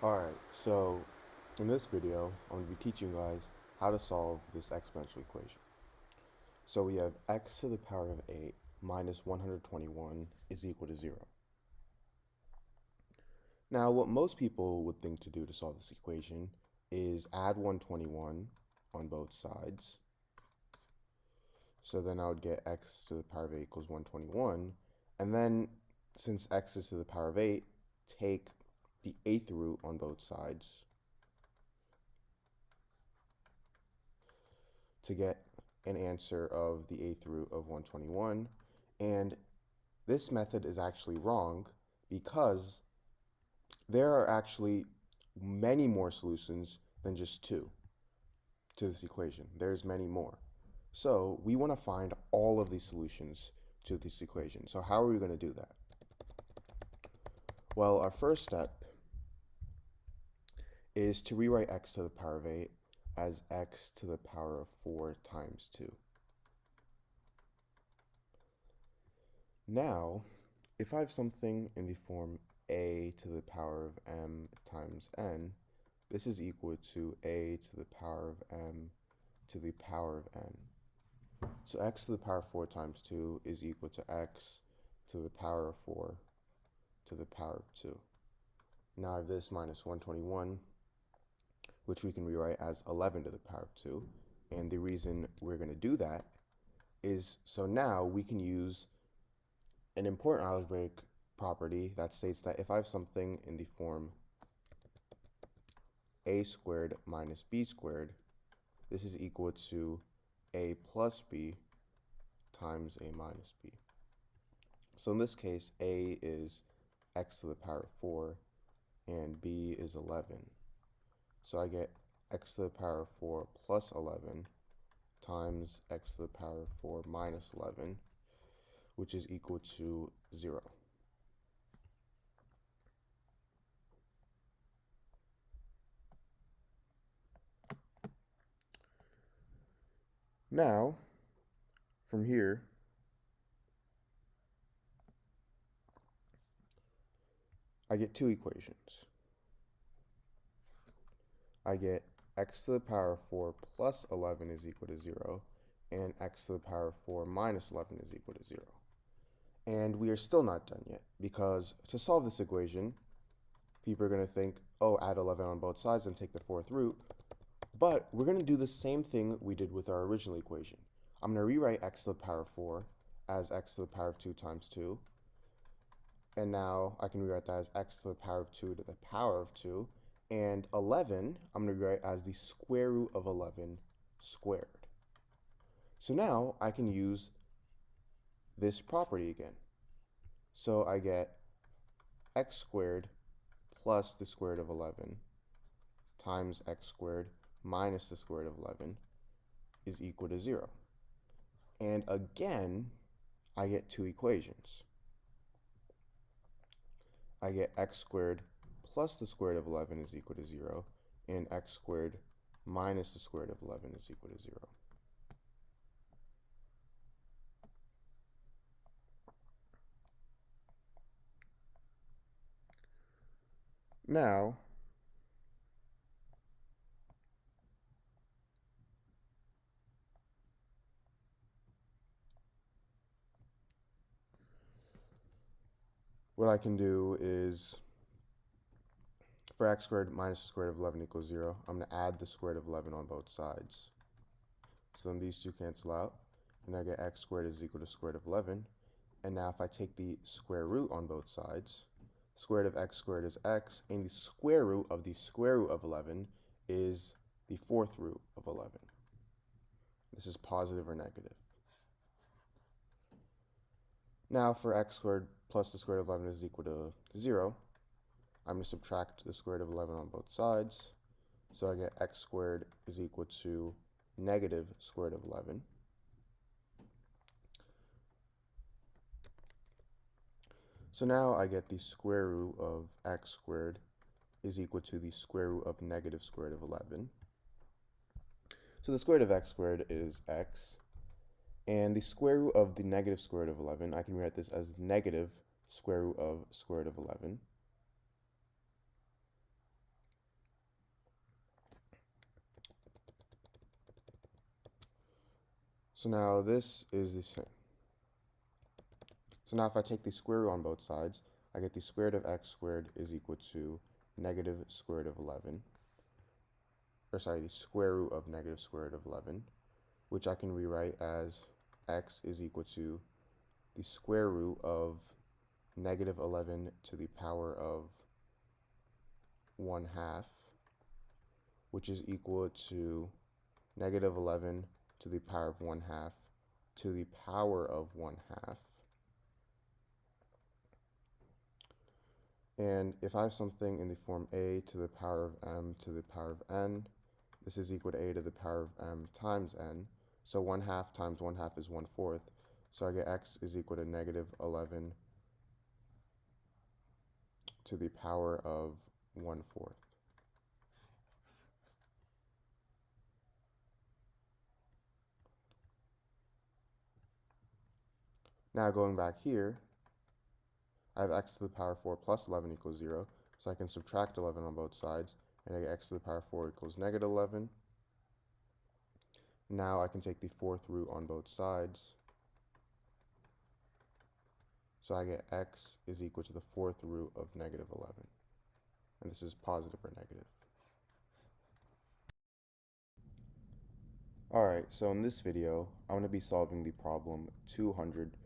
Alright, so in this video, I'm going to be teaching you guys how to solve this exponential equation. So we have x to the power of 8 minus 121 is equal to 0. Now, what most people would think to do to solve this equation is add 121 on both sides. So then I would get x to the power of 8 equals 121. And then, since x is to the power of 8, take the 8th root on both sides to get an answer of the 8th root of 121. And this method is actually wrong because there are actually many more solutions than just 2 to this equation. There's many more. So we want to find all of these solutions to this equation. So how are we going to do that? Well, our first step is to rewrite x to the power of 8 as x to the power of 4 times 2. Now, if I have something in the form a to the power of m times n, this is equal to a to the power of m to the power of n. So x to the power of 4 times 2 is equal to x to the power of 4 to the power of 2. Now I have this minus 121, which we can rewrite as 11 to the power of 2. And the reason we're going to do that is so now we can use an important algebraic property that states that if I have something in the form a squared minus b squared, this is equal to a plus b times a minus b. So in this case, a is x to the power of 4 and b is 11. So I get x to the power of 4 plus 11 times x to the power of 4 minus 11, which is equal to 0. Now, from here, I get two equations. I get x to the power of 4 plus 11 is equal to 0, and x to the power of 4 minus 11 is equal to 0. And we are still not done yet, because to solve this equation, people are going to think, oh, add 11 on both sides and take the 4th root. But we're going to do the same thing we did with our original equation. I'm going to rewrite x to the power of 4 as x to the power of 2 times 2. And now I can rewrite that as x to the power of 2 to the power of 2. And 11, I'm going to rewrite as the square root of 11 squared. So now I can use this property again. So I get x squared plus the square root of 11 times x squared minus the square root of 11 is equal to 0. And again, I get two equations. I get x squared plus the square root of 11 is equal to 0, and x squared minus the square root of 11 is equal to 0. Now, what I can do is, for x squared minus the square root of 11 equals 0, I'm going to add the square root of 11 on both sides. So then these two cancel out, and I get x squared is equal to square root of 11. And now if I take the square root on both sides, square root of x squared is x, and the square root of 11 is the 4th root of 11. This is positive or negative. Now for x squared plus the square root of 11 is equal to 0, I'm going to subtract the square root of 11 on both sides. So I get x squared is equal to negative square root of 11. So now I get the square root of x squared is equal to the square root of negative square root of 11. So the square root of x squared is x. And the square root of the negative square root of 11, I can write this as negative square root of 11. So now this is the same. So now if I take the square root on both sides, I get the square root of x squared is equal to negative square root of 11, or sorry, the square root of negative square root of 11, which I can rewrite as x is equal to the square root of negative 11 to the power of 1/2, which is equal to negative 11 to the power of 1/2 to the power of 1/2. And if I have something in the form a to the power of m to the power of n, this is equal to a to the power of m times n. So 1/2 times 1/2 is 1/4. So I get x is equal to negative 11 to the power of 1/4. Now going back here, I have x to the power 4 plus 11 equals 0. So I can subtract 11 on both sides, and I get x to the power 4 equals negative 11. Now I can take the fourth root on both sides. So I get x is equal to the fourth root of negative 11. And this is positive or negative. Alright, so in this video, I'm going to be solving the problem 200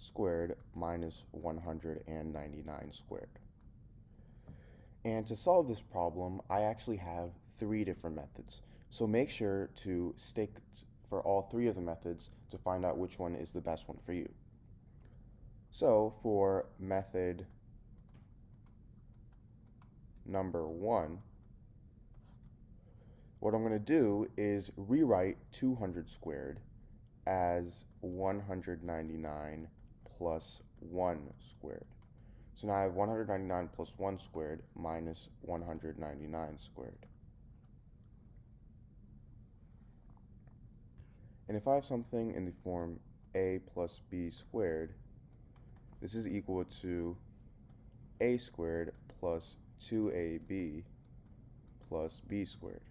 squared minus 199 squared. And to solve this problem, I actually have 3 different methods. So make sure to stick for all 3 of the methods to find out which one is the best one for you. So for method number 1, what I'm going to do is rewrite 200 squared as 199 plus 1 squared. So now I have 199 plus 1 squared minus 199 squared. And if I have something in the form a plus b squared, this is equal to a squared plus 2ab plus b squared.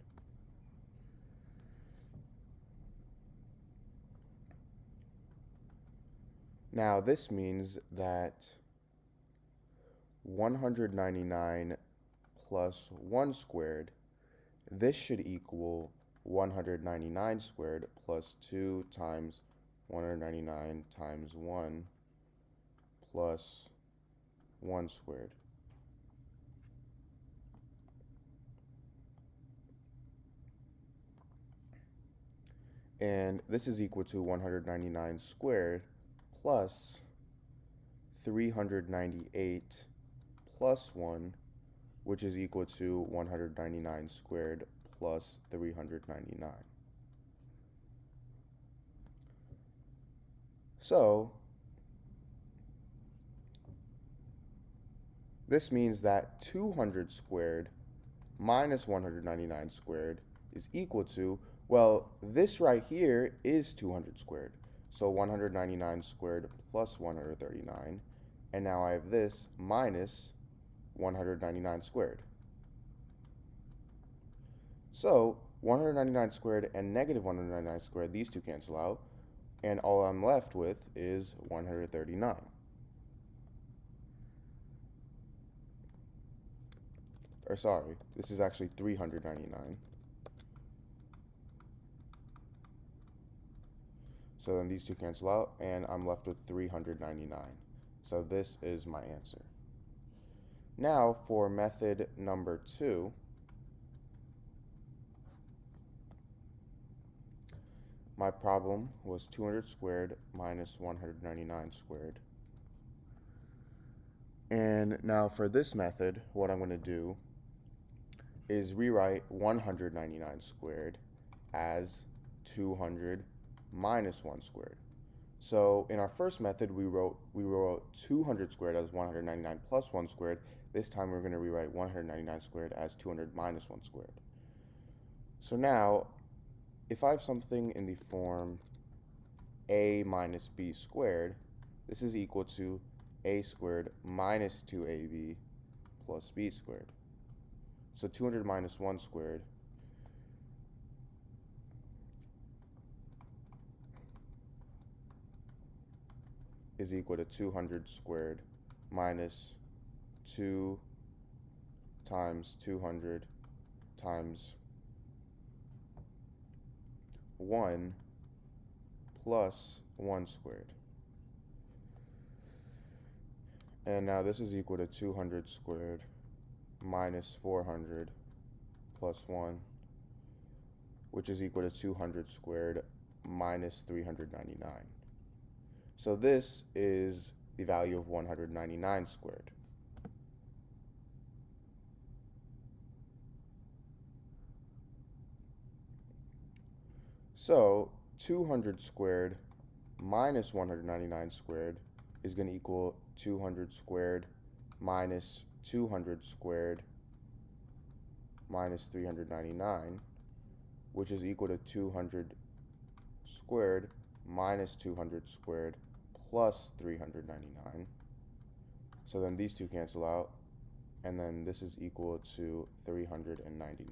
Now this means that 199 plus 1 squared, this should equal 199 squared plus 2 times 199 times 1 plus 1 squared. And this is equal to 199 squared plus 398 plus 1, which is equal to 199 squared plus 399. So this means that 200 squared minus 199 squared is equal to, well, this right here is 200 squared. So 199 squared plus 139. And now I have this minus 199 squared. So 199 squared and negative 199 squared, these two cancel out. And all I'm left with is 139. Or sorry, this is actually 399. So then these two cancel out, and I'm left with 399. So this is my answer. Now for method number 2, my problem was 200 squared minus 199 squared. And now for this method, what I'm going to do is rewrite 199 squared as 200 minus 1 squared. So in our first method, we wrote 200 squared as 199 plus 1 squared. This time we're going to rewrite 199 squared as 200 minus 1 squared. So now, if I have something in the form a minus b squared, this is equal to a squared minus 2ab plus b squared. So 200 minus 1 squared is equal to 200 squared minus 2 times 200 times 1 plus 1 squared. And now this is equal to 200 squared minus 400 plus 1, which is equal to 200 squared minus 399. So this is the value of 199 squared. So 200 squared minus 199 squared is going to equal 200 squared minus 200 squared minus 399, which is equal to 200 squared minus 200 squared plus 399. So then these two cancel out, and then this is equal to 399.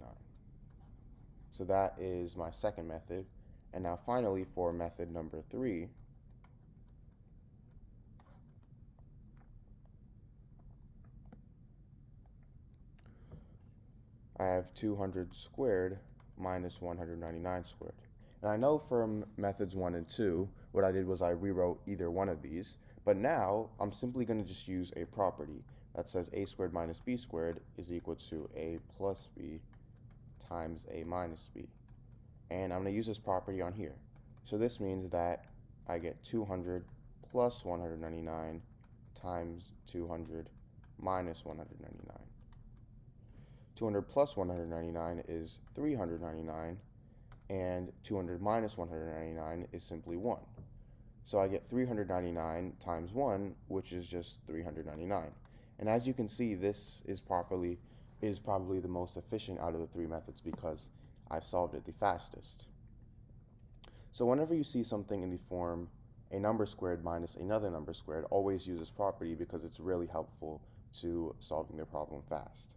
So that is my second method. And now finally, for method number 3, I have 200 squared minus 199 squared. And I know from methods 1 and 2, what I did was I rewrote either one of these, but now I'm simply going to just use a property that says a squared minus b squared is equal to a plus b times a minus b. And I'm going to use this property on here. So this means that I get 200 plus 199 times 200 minus 199. 200 plus 199 is 399, and 200 minus 199 is simply 1. So I get 399 times 1, which is just 399. And as you can see, this is probably the most efficient out of the 3 methods because I've solved it the fastest. So whenever you see something in the form a number squared minus another number squared, always use this property because it's really helpful to solving the problem fast.